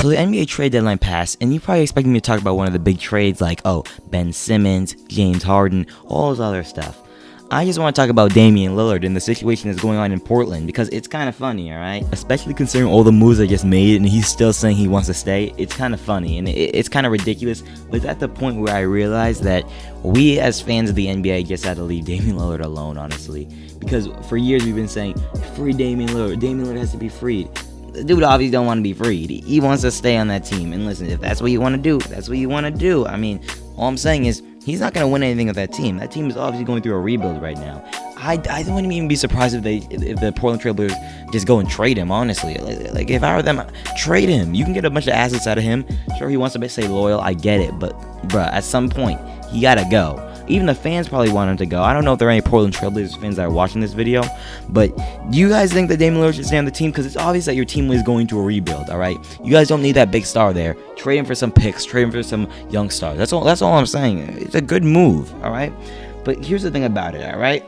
So the NBA trade deadline passed, and you probably expecting me to talk about one of the big trades like, oh, Ben Simmons, James Harden, all this other stuff. I just want to talk about Damien Lillard and the situation that's going on in Portland because it's kind of funny, alright? Especially considering all the moves I just made and he's still saying he wants to stay. It's kind of funny and it's kind of ridiculous, but it's at the point where I realize that we as fans of the NBA just had to leave Damien Lillard alone, honestly. Because for years we've been saying, free Damien Lillard. Damien Lillard has to be freed. The dude obviously don't want to be freed. He wants to stay on that team. And listen, if that's what you want to do, that's what you want to do. I mean, all I'm saying is, he's not going to win anything with that team. That team is obviously going through a rebuild right now. I wouldn't even be surprised if the Portland Trail Blazers just go and trade him, honestly. Like if I were them, trade him. You can get a bunch of assets out of him. Sure, he wants to stay loyal. I get it. But, bruh, at some point, he got to go. Even the fans probably want him to go. I don't know if there are any Portland Trail Blazers fans that are watching this video, but do you guys think that Damien Lillard should stay on the team? Because it's obvious that your team is going to a rebuild, all right? You guys don't need that big star there. Trade him for some picks. Trade him for some young stars. That's all I'm saying. It's a good move, all right? But here's the thing about it, all right?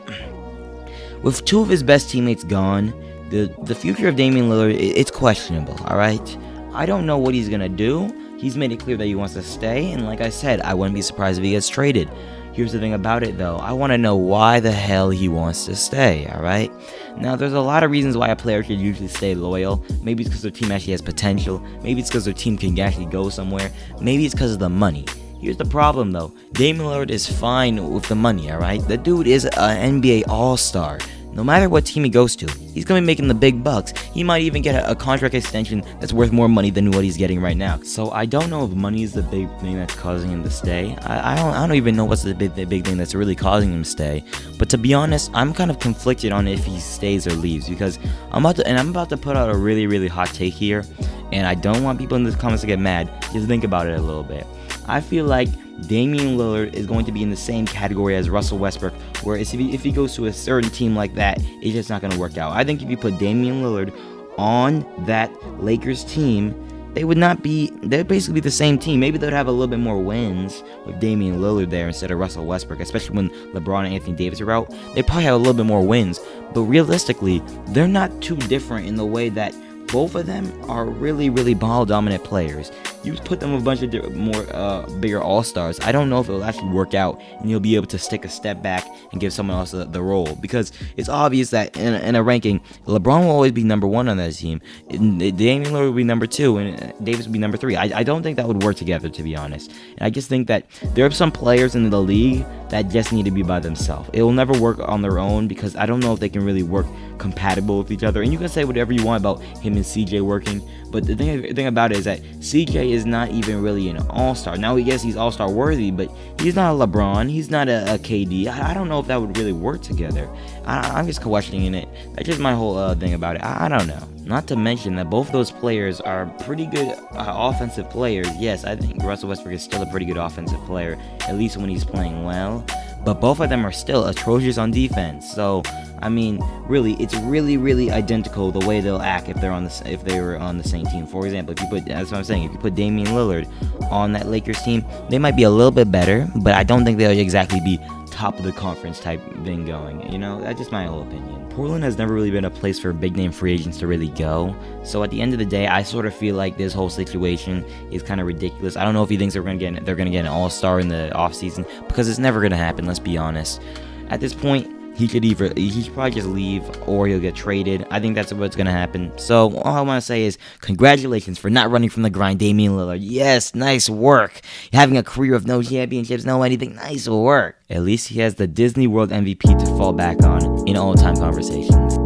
With two of his best teammates gone, the future of Damien Lillard, it's questionable, all right? I don't know what he's going to do. He's made it clear that he wants to stay, and like I said, I wouldn't be surprised if he gets traded. Here's the thing about it, though. I want to know why the hell he wants to stay, alright? Now, there's a lot of reasons why a player should usually stay loyal. Maybe it's because their team actually has potential. Maybe it's because their team can actually go somewhere. Maybe it's because of the money. Here's the problem, though. Damien Lillard is fine with the money, alright? The dude is an NBA All-Star. No matter what team he goes to, he's going to be making the big bucks. He might even get a contract extension that's worth more money than what he's getting right now. So I don't know if money is the big thing that's causing him to stay. I don't even know what's the big thing that's really causing him to stay. But to be honest, I'm kind of conflicted on if he stays or leaves because I'm about to put out a really, really hot take here. And I don't want people in the comments to get mad. Just think about it a little bit. I feel like Damien Lillard is going to be in the same category as Russell Westbrook, where if he goes to a certain team like that, it's just not going to work out. I think if you put Damien Lillard on that Lakers team, they'd basically be the same team. Maybe they'd have a little bit more wins with Damien Lillard there instead of Russell Westbrook, especially when LeBron and Anthony Davis are out. They probably have a little bit more wins, but realistically, they're not too different in the way that both of them are really, really ball-dominant players. You put them with a bunch of bigger all-stars, I don't know if it'll actually work out and you'll be able to take a step back and give someone else the role. Because it's obvious that in a ranking, LeBron will always be number 1 on that team. Damien Lillard will be number 2 and Davis will be number 3. I don't think that would work together, to be honest. And I just think that there are some players in the league that just need to be by themselves. It will never work on their own because I don't know if they can really work compatible with each other. And you can say whatever you want about him and CJ working, but the thing about it is that CJ is not even really an all-star. Now, yes, he's all-star worthy, but he's not a LeBron. He's not a KD. I don't know if that would really work together. I'm just questioning it. That's just my whole thing about it. I don't know. Not to mention that both of those players are pretty good offensive players. Yes, I think Russell Westbrook is still a pretty good offensive player, at least when he's playing well. But both of them are still atrocious on defense. So, I mean, really, it's really, really identical the way they'll act if they were on the same team. For example, that's what I'm saying. If you put Damien Lillard on that Lakers team, they might be a little bit better, but I don't think they'll exactly be top of the conference type thing going. You know, that's just my whole opinion. Portland has never really been a place for big name free agents to really go. So at the end of the day, I sort of feel like this whole situation is kind of ridiculous. I don't know if he thinks they're gonna get an all-star in the offseason because it's never gonna happen. Let's be honest. At this point, he should probably just leave or he'll get traded. I think that's what's gonna happen. So all I want to say is congratulations for not running from the grind, Damien Lillard. Yes, nice work. Having a career of no championships, no anything. Nice work. At least he has the Disney World MVP to fall back on in all-time conversations.